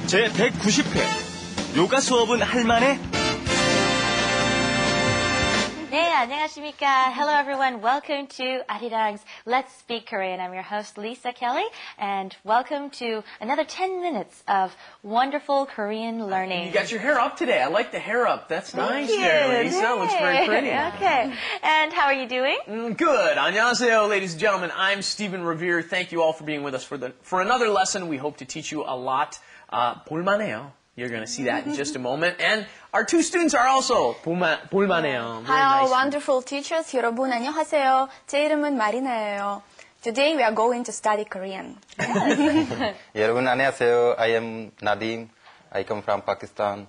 제 190회 요가 수업은 할만해? 네, 안녕하십니까. Hello everyone. Welcome to Arirang's Let's Speak Korean. I'm your host Lisa Kelley, and welcome to another 10 minutes of wonderful Korean learning. You got your hair up today. I like the hair up. That's nice there, Lisa. Looks very pretty. Okay. And how are you doing? Good. 안녕하세요, ladies and gentlemen. I'm Stephen Revere. Thank you all for being with us for another lesson. We hope to teach you a lot. 볼만해요. You're going to see that in just a moment. And our two students are also 볼만해요. Hi, all wonderful teachers. 여러분 안녕하세요. 제 이름은 마리나예요. Today we are going to study Korean. 여러분 안녕하세요. I am Nadim. I come from Pakistan.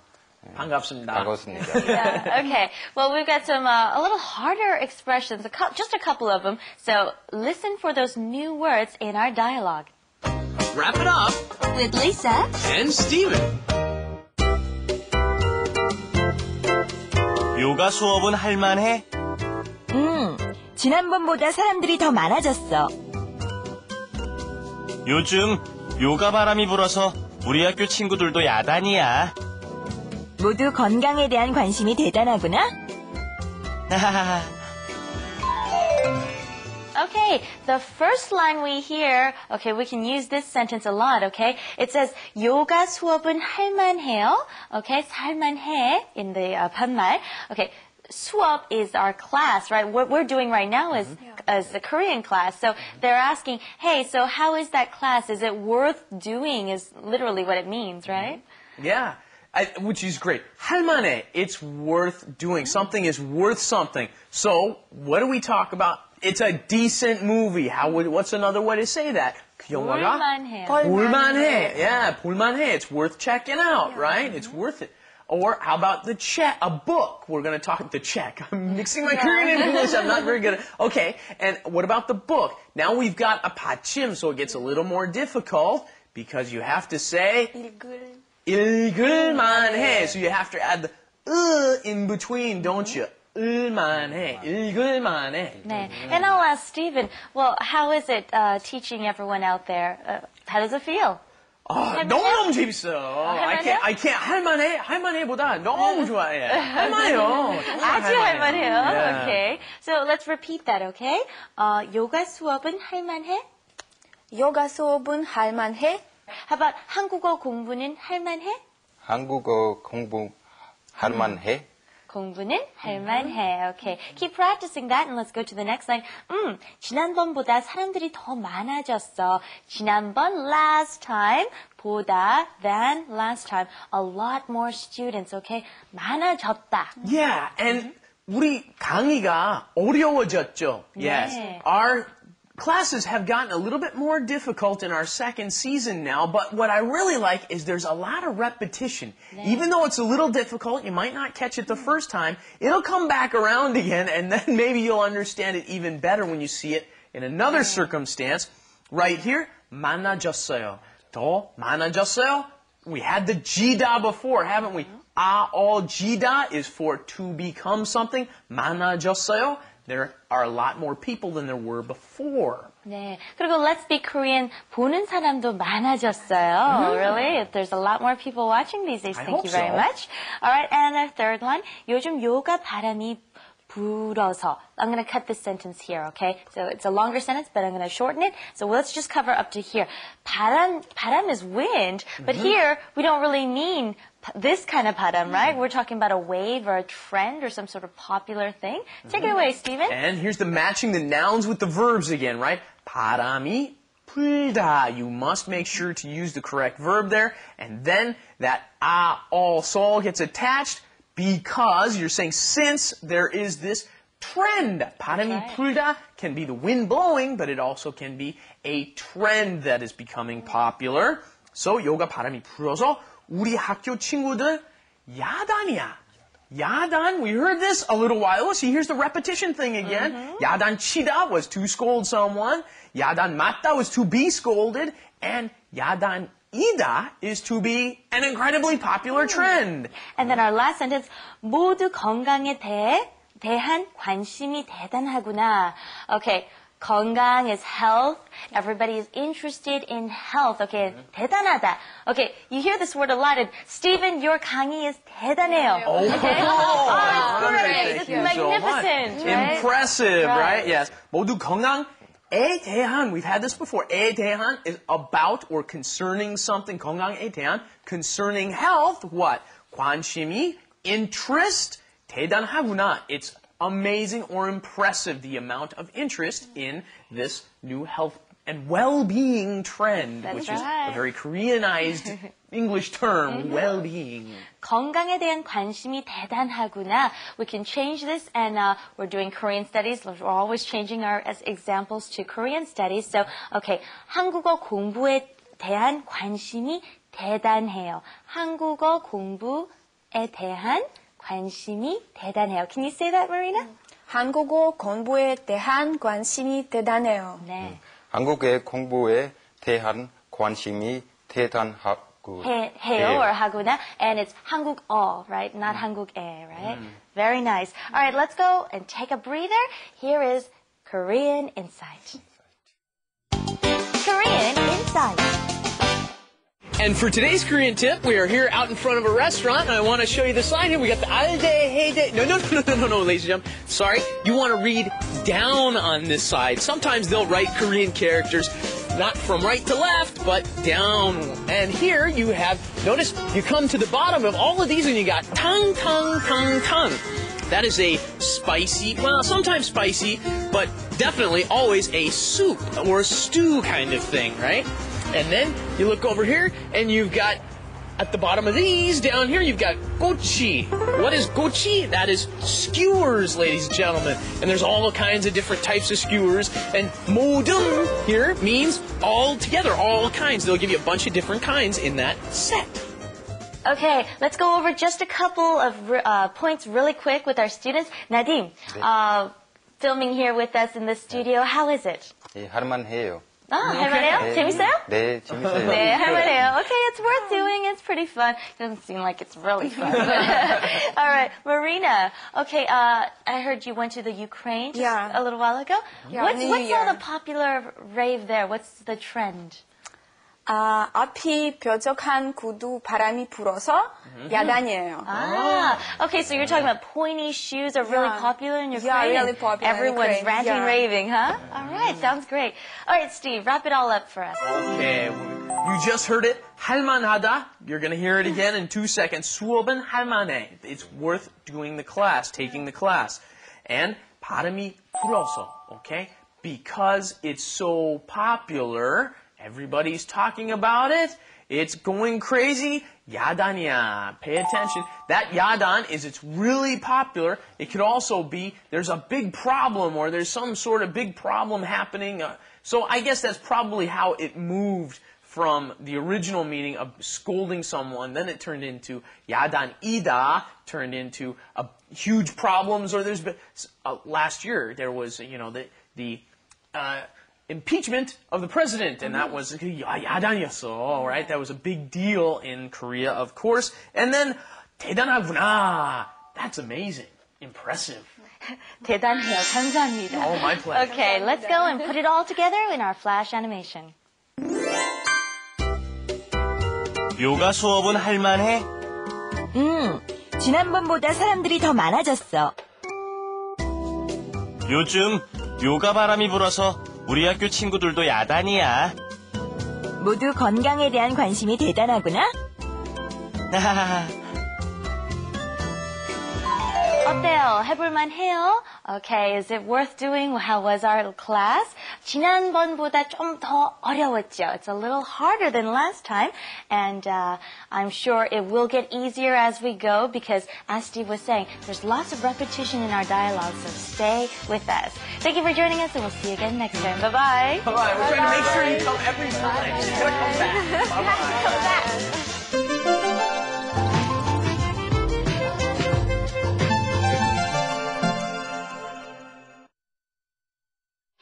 반갑습니다. 반갑습니다. Yeah, okay. Well, we've got some a little harder expressions, just a couple of them. So listen for those new words in our dialogue. Wrap it up. With Lisa And Stephen. 요가 수업은 할만해? 지난번보다 사람들이 더 많아졌어. 요즘 요가 바람이 불어서 우리 학교 친구들도 야단이야. 모두 건강에 대한 관심이 대단하구나. Okay, the first line we hear, okay, we can use this sentence a lot, okay? It says, 요가 수업은 할만해요. Okay, 할만해 in the 반말. Okay, 수업 is our class, right? What we're doing right now is the Korean class. So they're asking, hey, so how is that class? Is it worth doing is literally what it means, right? Yeah. Which is great. 할만해. It's worth doing. Something is worth something. So, what do we talk about? It's a decent movie. What's another way to say that? 그 영화가 볼만해. Yeah, 볼만해. It's worth checking out, right? It's worth it. Or how about a book? We're going to talk the check. I'm mixing my Korean and English. I'm not very good at Okay, and what about the book? Now we've got a 받침, so it gets a little more difficult because you have to say 읽을만해. So you have to add the in between, don't you? 읽을만해. 읽을만해. 네. And I'll ask Stephen, well, how is it teaching everyone out there? How does it feel? 너무너무 재밌어요. I can't 할만해보다 너무 좋아해. 할만해요. 아주 할만해요. Yeah. Okay. So let's repeat that, okay? 요가 수업은 할만해? 요가 수업은 할만해? How about 한국어 공부는 할만해? 한국어 공부 할만해? 공부는 할만해. Okay. Keep practicing that and let's go to the next line. 지난번보다 사람들이 더 많아졌어. 지난번 last time 보다 than last time. A lot more students. Okay. 많아졌다. Yeah, and 우리 강의가 어려워졌죠. Yes. 네. Our classes have gotten a little bit more difficult in our second season now, but what I really like is there's a lot of repetition. Even though it's a little difficult, you might not catch it the first time, it'll come back around again, and then maybe you'll understand it even better when you see it in another circumstance. Right here, 많아졌어요. 더 많아졌어요. We had the 지다 before, haven't we? 지다 is for to become something. 많아졌어요. There are a lot more people than there were before. 네. 그리고 Let's Speak Korean 보는 사람도 많아졌어요. Really? There's a lot more people watching these days. Thank you very much. All right, and our third line. 요즘 요가 바람이 불어서. I'm going to cut this sentence here, okay? So it's a longer sentence, but I'm going to shorten it. So let's just cover up to here. 바람 is wind, but here we don't really mean this kind of 바람, right? We're talking about a wave or a trend or some sort of popular thing. Take it away, Stephen. And here's the matching the nouns with the verbs again, right? 바람이 불다. You must make sure to use the correct verb there. And then that also gets attached because you're saying since there is this trend. 바람이 불다 can be the wind blowing, but it also can be a trend that is becoming popular. So 요가 바람이 불어서 우리 학교 친구들 야단이야. 야단, we heard this a little while ago. See, here's the repetition thing again. 야단 치다 was to scold someone. 야단 맞다 was to be scolded. And 야단이다 is to be an incredibly popular trend. And then our last sentence, 모두 건강에 대한 관심이 대단하구나. Okay, 건강 is health. Everybody is interested in health. Okay, 대단하다. Okay, you hear this word a lot. And Stephen, your 강의 is 대단해요. Oh, okay? it's great. It's magnificent. Right? Impressive, right? Right. Yes. 모두 건강에 대한, we've had this before. 에 대한 is about or concerning something. 건강에 대한, concerning health, what? 관심이, interest, 대단하구나. It's amazing or impressive, the amount of interest in this new health and well-being trend, That's which right. is a very Koreanized English term, well-being. 건강에 대한 관심이 대단하구나. We can change this, and we're doing Korean studies. We're always changing our as examples to Korean studies. So, okay, 한국어 공부에 대한 관심이 대단해요. 한국어 공부에 대한 관심이 대단해요. Can you say that, Marina? 한국어 공부에 대한 관심이 대단해요. 네. 한국의 공부에 대한 관심이 대단하고 해요 or 하구나. And it's 한국어, right? Not 한국에, right? Very nice. All right, let's go and take a breather. Here is Korean Insight. Korean Insight. And for today's Korean tip, we are here out in front of a restaurant, and I want to show you the sign here. We got the alde, heyde. No, ladies and gentlemen. Sorry. You want to read down on this side. Sometimes they'll write Korean characters not from right to left, but down. And here you have, notice you come to the bottom of all of these and you got tung. That is a spicy, well, sometimes spicy, but definitely always a soup or a stew kind of thing, right? And then you look over here and you've got, at the bottom of these, down here, you've got gochi. What is gochi? That is skewers, ladies and gentlemen. And there's all kinds of different types of skewers. And modum here means all together, all kinds. They'll give you a bunch of different kinds in that set. Okay, let's go over just a couple of points really quick with our students. Nadim, filming here with us in the studio, how is it? 예, 할만해요. 할만해요? 재밌어요? 네, 재밌어요. 네, 할만해요. Okay, it's worth doing. It's pretty fun. It doesn't seem like it's really fun. All right, Marina. Okay, I heard you went to the Ukraine just a little while ago. Yeah, What's New all Year. the popular rave there? What's the trend? 앞이 뾰족한 구두 바람이 불어서 야단이에요. Okay, so you're talking about pointy shoes are really Yeah. popular in Ukraine. Yeah, really popular in Everyone's Ukraine. ranting, Yeah. raving, huh? All right, sounds great. All right, Steve, wrap it all up for us. Okay, you just heard it. 할만하다. You're going to hear it again in 2 seconds. 수업은 할만해. It's worth doing the class, taking the class. And 바람이 불어서, okay? Because it's so popular, everybody's talking about it. It's going crazy. 야단이야. Pay attention. That 야단 is it's really popular. It could also be there's a big problem or there's some sort of big problem happening. So I guess that's probably how it moved from the original meaning of scolding someone. Then it turned into 야단이다, turned into huge problems. Or there's been, last year there was, the impeachment of the president, and that was 야단이었어, right? That was a big deal in Korea, of course. And then 대단하구나. That's amazing. Impressive. 대단해요. 감사합니다. Oh, my pleasure. Okay, let's go and put it all together in our flash animation. 요가 수업은 할만해? 지난번보다 사람들이 더 많아졌어. 요즘 요가 바람이 불어서 우리 학교 친구들도 야단이야. 모두 건강에 대한 관심이 대단하구나. 어때요? 해볼만 해요? Okay, is it worth doing? How was our class? 지난번보다 좀 더 어려웠죠. It's a little harder than last time, and I'm sure it will get easier as we go because, as Steve was saying, there's lots of repetition in our dialogue, so stay with us. Thank you for joining us, and we'll see you again next time. Bye-bye. Bye-bye. We're trying to make sure you come every time. You gotta come back. Bye-bye.